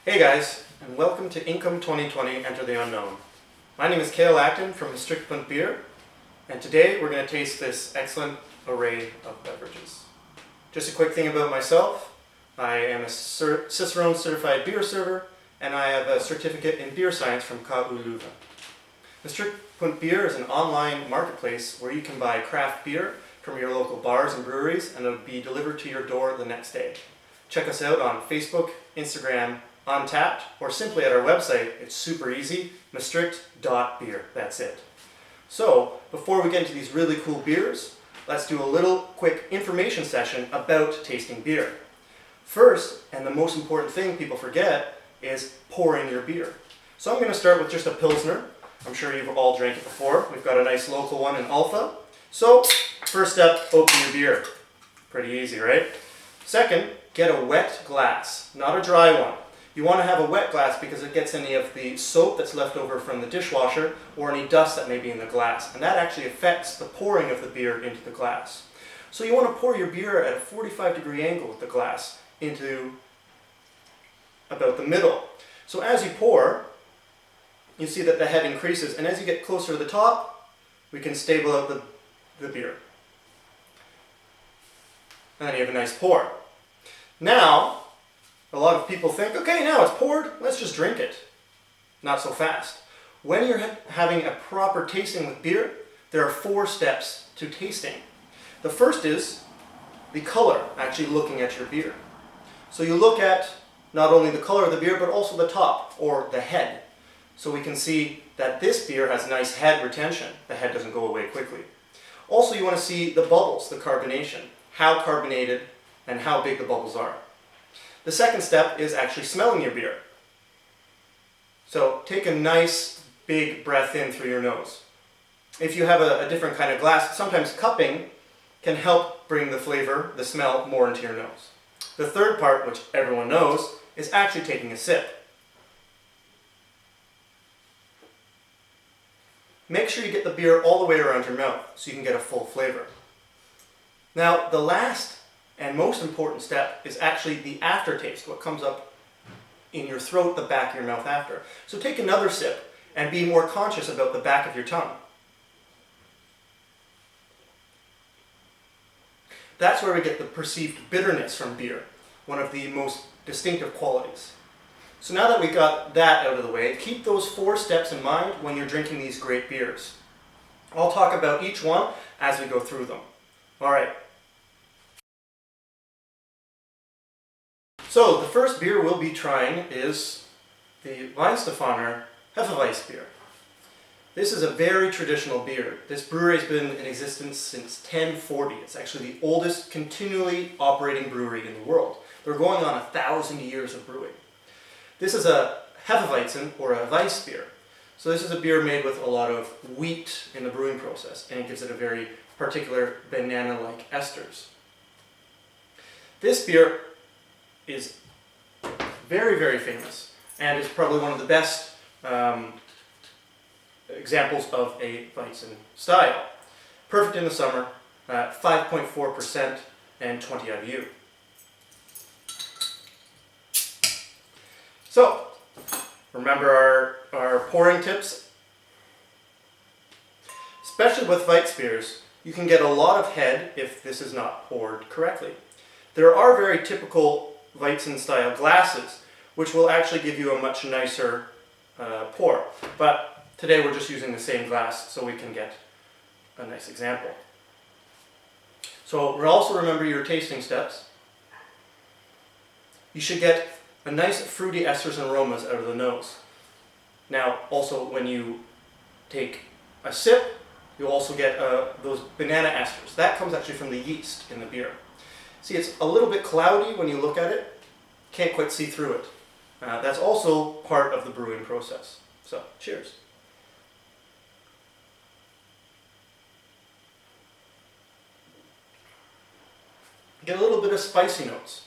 Hey guys, and welcome to Inkom 2020 Enter the Unknown. My name is Cale Acton from Trappe Beer, and today we're going to taste this excellent array of beverages. Just a quick thing about myself. I am a Cicerone certified beer server, and I have a certificate in beer science from KU Leuven. Trappe Beer is an online marketplace where you can buy craft beer from your local bars and breweries, and it'll be delivered to your door the next day. Check us out on Facebook, Instagram, Untapped, or simply at our website. It's super easy, maastricht.beer. That's it. So, before we get into these really cool beers, let's do a little quick information session about tasting beer. First, and the most important thing people forget, is pouring your beer. So I'm going to start with just a Pilsner. I'm sure you've all drank it before. We've got a nice local one in Alpha. So, first step, open your beer. Pretty easy, right? Second, get a wet glass, not a dry one. You want to have a wet glass because it gets any of the soap that's left over from the dishwasher or any dust that may be in the glass, and that actually affects the pouring of the beer into the glass. So you want to pour your beer at a 45-degree angle with the glass into about the middle. So as you pour, you see that the head increases, and as you get closer to the top, we can stable out the beer. And then you have a nice pour. Now, a lot of people think, okay, now it's poured, let's just drink it. Not so fast. When you're having a proper tasting with beer, there are 4 steps to tasting. The first is the color, actually looking at your beer. So you look at not only the color of the beer, but also the top, or the head. So we can see that this beer has nice head retention. The head doesn't go away quickly. Also, you want to see the bubbles, the carbonation, how carbonated and how big the bubbles are. The second step is actually smelling your beer. So take a nice big breath in through your nose. If you have a different kind of glass, sometimes cupping can help bring the flavor, the smell, more into your nose. The third part, which everyone knows, is actually taking a sip. Make sure you get the beer all the way around your mouth so you can get a full flavor. Now, the last and most important step is actually the aftertaste, what comes up in your throat, the back of your mouth after. So take another sip and be more conscious about the back of your tongue. That's where we get the perceived bitterness from beer, one of the most distinctive qualities. So now that we got that out of the way, keep those 4 steps in mind when you're drinking these great beers. I'll talk about each one as we go through them. All right. So the first beer we'll be trying is the Weihenstephaner Hefeweizen beer. This is a very traditional beer. This brewery has been in existence since 1040. It's actually the oldest continually operating brewery in the world. They're going on 1,000 years of brewing. This is a Hefeweizen, or a Weiss beer. So this is a beer made with a lot of wheat in the brewing process, and it gives it a very particular banana-like esters. This beer is very, very famous, and is probably one of the best examples of a Weizen style. Perfect in the summer, 5.4% and 20 IBU. So, remember our pouring tips? Especially with Weiss beers, you can get a lot of head if this is not poured correctly. There are very typical Weizen style glasses, which will actually give you a much nicer pour. But today we're just using the same glass so we can get a nice example. So also remember your tasting steps. You should get a nice fruity esters and aromas out of the nose. Now also when you take a sip, you'll also get those banana esters. That comes actually from the yeast in the beer. See, it's a little bit cloudy when you look at it. Can't quite see through it. That's also part of the brewing process. So, cheers. Get a little bit of spicy notes.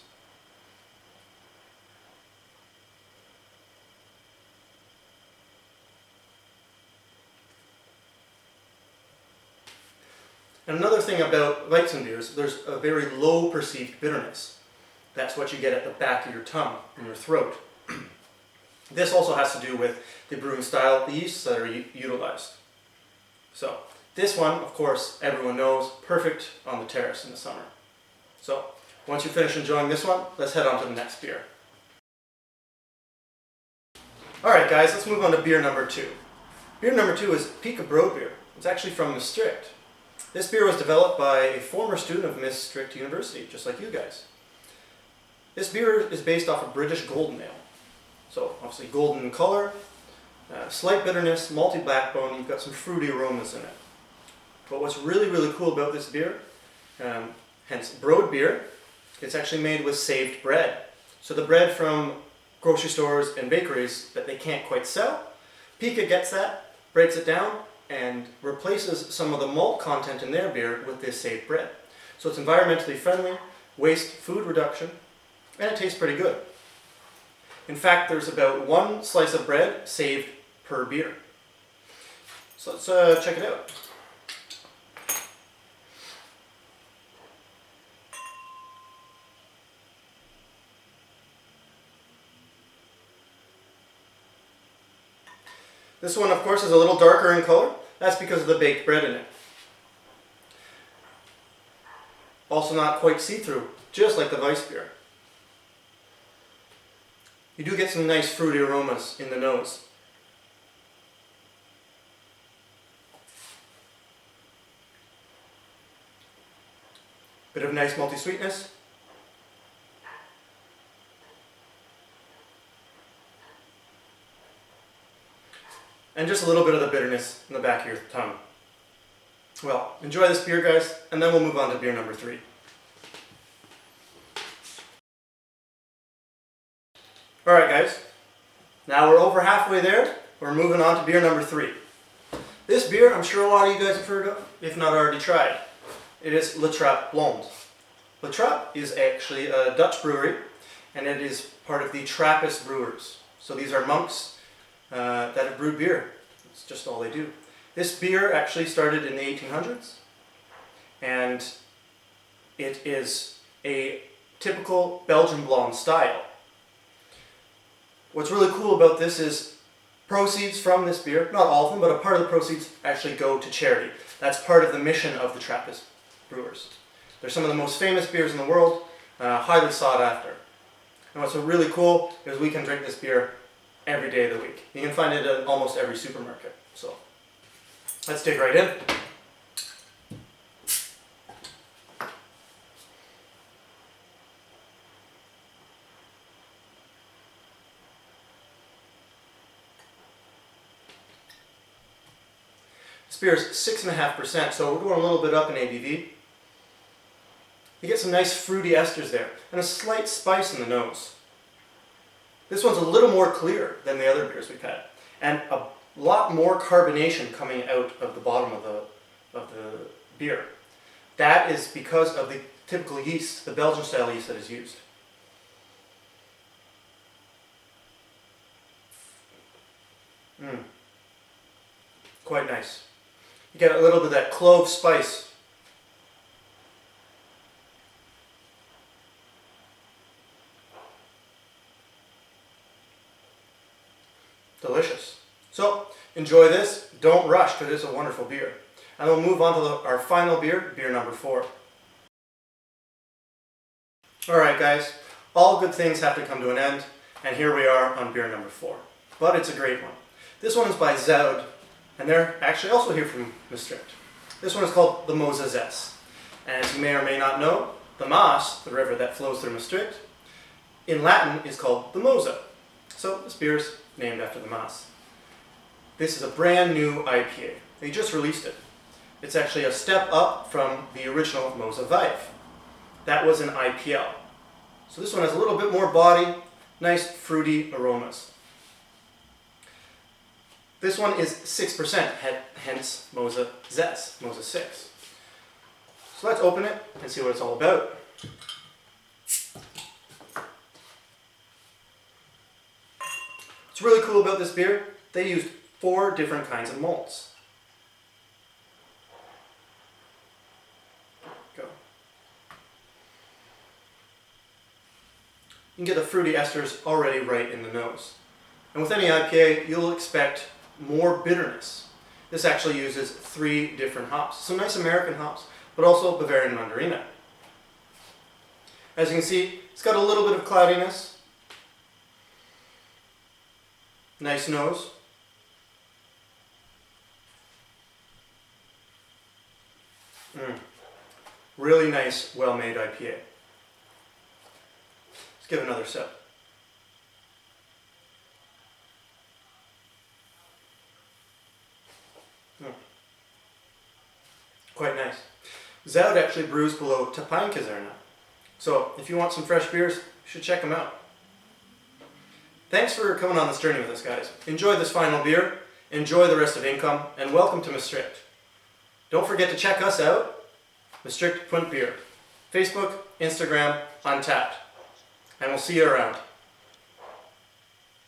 And another thing about Weizen beers, there's a very low perceived bitterness. That's what you get at the back of your tongue, in your throat. This also has to do with the brewing style, the yeasts that are utilized. So this one, of course, everyone knows, perfect on the terrace in the summer. So once you finish enjoying this one, let's head on to the next beer. Alright guys, let's move on to beer number 2. Beer number 2 is Pika Beer. It's actually from Maastricht. This beer was developed by a former student of Maastricht University, just like you guys. This beer is based off of British golden ale. So obviously golden in color, slight bitterness, malty backbone, you've got some fruity aromas in it. But what's really, really cool about this beer, hence Broad beer, it's actually made with saved bread. So the bread from grocery stores and bakeries that they can't quite sell, Pika gets that, breaks it down, and replaces some of the malt content in their beer with this saved bread. So it's environmentally friendly, waste food reduction, and it tastes pretty good. In fact, there's about 1 slice of bread saved per beer. So let's check it out. This one, of course, is a little darker in color. That's because of the baked bread in it. Also not quite see-through, just like the Weiss beer. You do get some nice fruity aromas in the nose. Bit of nice malty sweetness. And just a little bit of the bitterness in the back of your tongue. Well, enjoy this beer, guys, and then we'll move on to beer number 3. Alright guys, now we're over halfway there. We're moving on to beer number 3. This beer, I'm sure a lot of you guys have heard of, if not already tried. It is Trappe Blonde. Trappe is actually a Dutch brewery, and it is part of the Trappist brewers. So these are monks that have brewed beer. It's just all they do. This beer actually started in the 1800s, and it is a typical Belgian blonde style. What's really cool about this is proceeds from this beer, not all of them, but a part of the proceeds actually go to charity. That's part of the mission of the Trappist brewers. They're some of the most famous beers in the world, highly sought after. And what's really cool is we can drink this beer every day of the week. You can find it at almost every supermarket. So let's dig right in. This beer is 6.5%, so we're going a little bit up in ABV. You get some nice fruity esters there, and a slight spice in the nose. This one's a little more clear than the other beers we've had, and a lot more carbonation coming out of the bottom of the beer. That is because of the typical yeast, the Belgian style yeast that is used. Quite nice. You get a little bit of that clove spice. Delicious. So, enjoy this. Don't rush, because it's a wonderful beer. And we'll move on to our final beer, beer number 4. Alright guys, all good things have to come to an end, and here we are on beer number 4. But it's a great one. This one is by Zoud, and they're actually also here from Maastricht. This one is called the Mozes S. And as you may or may not know, the Maas, the river that flows through Maastricht, in Latin is called the Mose. So this beer is named after the Maas. This is a brand new IPA. They just released it. It's actually a step up from the original Mose Vive. That was an IPL. So this one has a little bit more body, nice fruity aromas. This one is 6%, hence Mozes S, Mozes 6. So let's open it and see what it's all about. What's really cool about this beer, they used 4 different kinds of malts. Go. You can get the fruity esters already right in the nose. And with any IPA, you'll expect more bitterness. This actually uses 3 different hops. Some nice American hops, but also Bavarian Mandarina. As you can see, it's got a little bit of cloudiness. Nice nose. Really nice, well-made IPA. Let's give it another sip. Quite nice. Zout actually brews below Tapainkazerna. So if you want some fresh beers, you should check them out. Thanks for coming on this journey with us, guys. Enjoy this final beer, enjoy the rest of Inkom, and welcome to Maastricht. Don't forget to check us out, Maastricht Punt Beer. Facebook, Instagram, Untapped. And we'll see you around.